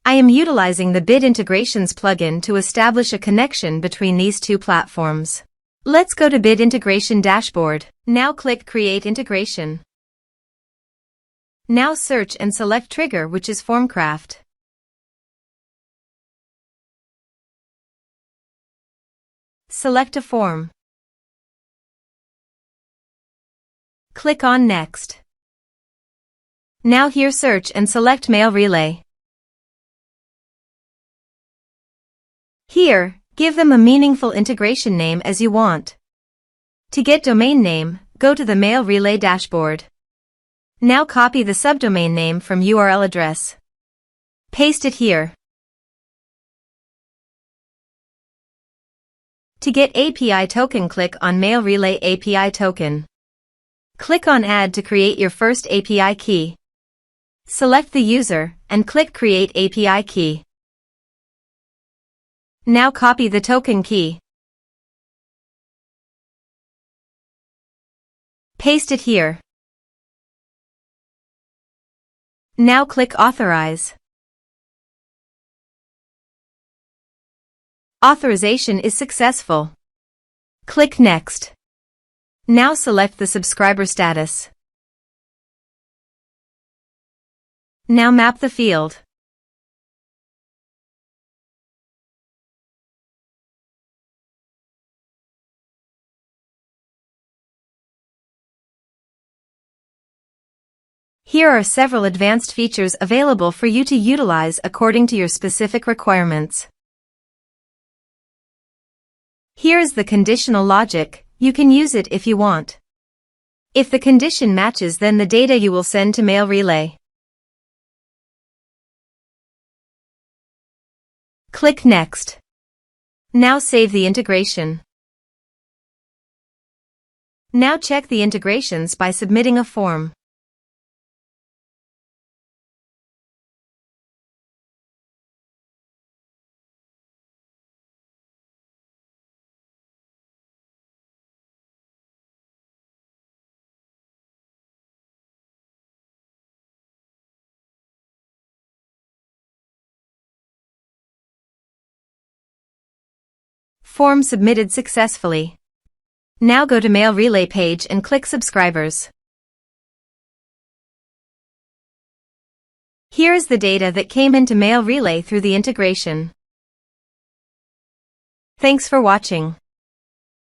I am utilizing the Bid Integrations plugin to establish a connection between these two platforms. Let's go to Bid Integration Dashboard. Now click Create Integration. Now search and select Trigger, which is FormCraft. Select a form. Click on Next. Now here search and select Mailrelay. Here, give them a meaningful integration name as you want. To get domain name, go to the Mailrelay dashboard. Now copy the subdomain name from URL address. Paste it here. To get API token, click on Mailrelay API token. Click on Add to create your first API key. Select the user and click Create API key. Now copy the token key. Paste it here. Now click Authorize. Authorization is successful. Click Next. Now select the subscriber status. Now map the field. Here are several advanced features available for you to utilize according to your specific requirements. Here is the conditional logic. You can use it if you want. If the condition matches, then the data you will send to Mailrelay. Click Next. Now save the integration. Now check the integrations by submitting a form. Form submitted successfully. Now go to Mailrelay page and click Subscribers. Here is the data that came into Mailrelay through the integration. Thanks for watching.